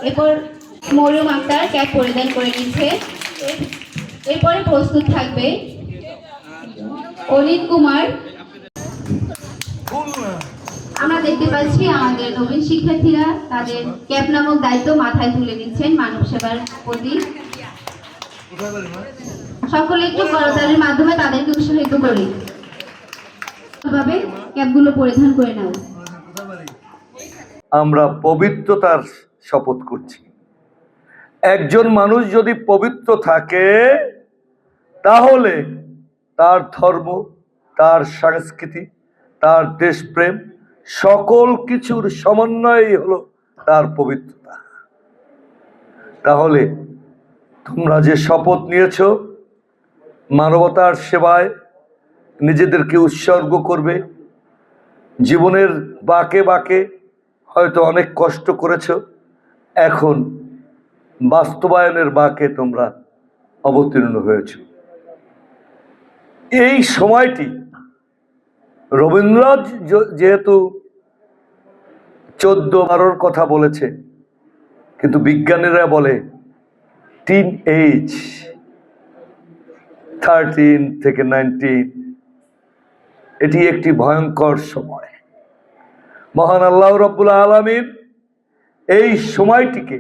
এরপর মরিয়ম আক্তার ক্যাপ পরিধান করে নিচ্ছে। এরপরে প্রস্তুত থাকবে অনিত কুমার। আমরা দেখতে পাচ্ছি আমাদের নবীন শিক্ষার্থীরা তাদের ক্যাপ নামক দায়িত্ব মাথায় তুলে নিচ্ছেন মানব সেবার প্রতি। সকলে একটু করতালির মাধ্যমে তাদেরকে উৎসাহিত করি, ভাবে ক্যাপগুলো পরিধান করে নাও। আমরা পবিত্রতার শপথ করছি। একজন মানুষ যদি পবিত্র থাকে তাহলে তার ধর্ম, তার সংস্কৃতি, তার দেশপ্রেম সকল কিছুর সমন্বয়ই হলো তার পবিত্রতা। তাহলে তোমরা যে শপথ নিয়েছ মানবতার সেবায় নিজেদেরকে উৎসর্গ করবে, জীবনের বাঁকে বাঁকে হয়তো অনেক কষ্ট করেছ, এখন বাস্তবায়নের বাঁকে তোমরা অবতীর্ণ হয়েছ। এই সময়টি রবীন্দ্রনাথ যেহেতু 14-12 কথা বলেছে, কিন্তু বিজ্ঞানীরা বলে টিন এজ 13 থেকে 19 এটি একটি ভয়ঙ্কর সময়। মহান আল্লাহ রাব্বুল আলামিন এই সময়টিকে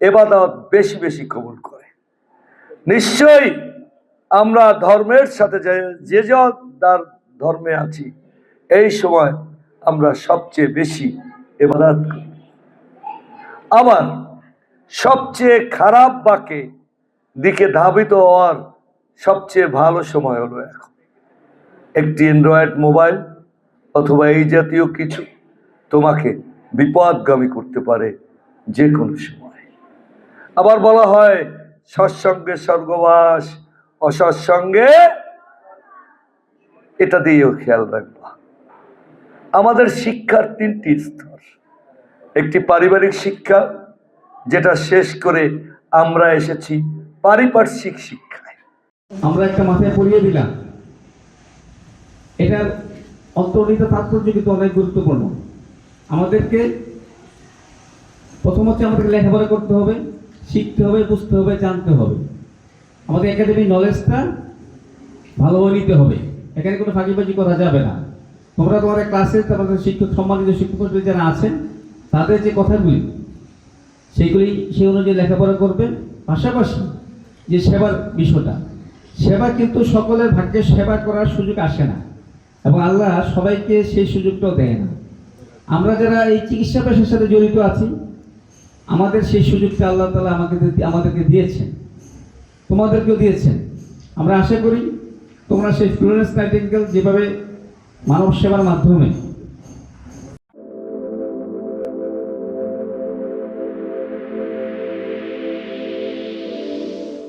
ইবাদত বেশি বেশি কবুল করে। নিশ্চয়ই আমরা ধর্মের সাথে যে যার ধর্মে আছি, এই সময় আমরা সবচেয়ে বেশি ইবাদত করি। আবার সবচেয়ে খারাপ বাঁকে দিকে ধাবিত হওয়ার সবচেয়ে ভালো সময় হলো এখন। একটি অ্যান্ড্রয়েড মোবাইল অথবা এই জাতীয় কিছু তোমাকে বিপদগামী করতে পারে যে কোনো সময়। আবার বলা হয় সৎসঙ্গে স্বর্গবাস, অসৎসঙ্গে, এটা দিয়েও খেয়াল রাখবা। আমাদের শিক্ষার 3টি স্তর। একটি পারিবারিক শিক্ষা, যেটা শেষ করে আমরা এসেছি পারিপার্শ্বিক শিক্ষায়। আমরা একটা মাথায় পড়িয়ে দিলাম, এটার অন্তর্নিহিত তাৎপর্য কিন্তু অনেক গুরুত্বপূর্ণ। আমাদেরকে প্রথম হচ্ছে আমাদেরকে লেখাপড়া করতে হবে, শিখতে হবে, বুঝতে হবে, জানতে হবে। আমাদের একাডেমিক নলেজটা ভালোভাবে নিতে হবে, এখানে কোনো ফাঁকিবাজি করা যাবে না। তোমরা তোমাদের ক্লাসে তোমাদের শিক্ষক, সম্মানিত শিক্ষক যারা আছেন, তাদের যে কথাগুলি সেইগুলি সেই অনুযায়ী লেখাপড়া করবে। পাশাপাশি যে সেবার বিষয়টা, সেবা কিন্তু সকলের ভাগ্যে সেবা করার সুযোগ আসে না, এবং আল্লাহ সবাইকে সেই সুযোগটাও দেয় না। আমরা যারা এই চিকিৎসা পেশার সাথে জড়িত আছি, আমাদের সেই সুযোগটা আল্লাহ তাআলা আমাদেরকে দিয়েছেন, তোমাদেরকেও দিয়েছেন। আমরা আশা করি তোমরা সেই ফ্লোরেন্স নাইটিঙ্গেল যেভাবে মানব সেবার মাধ্যমে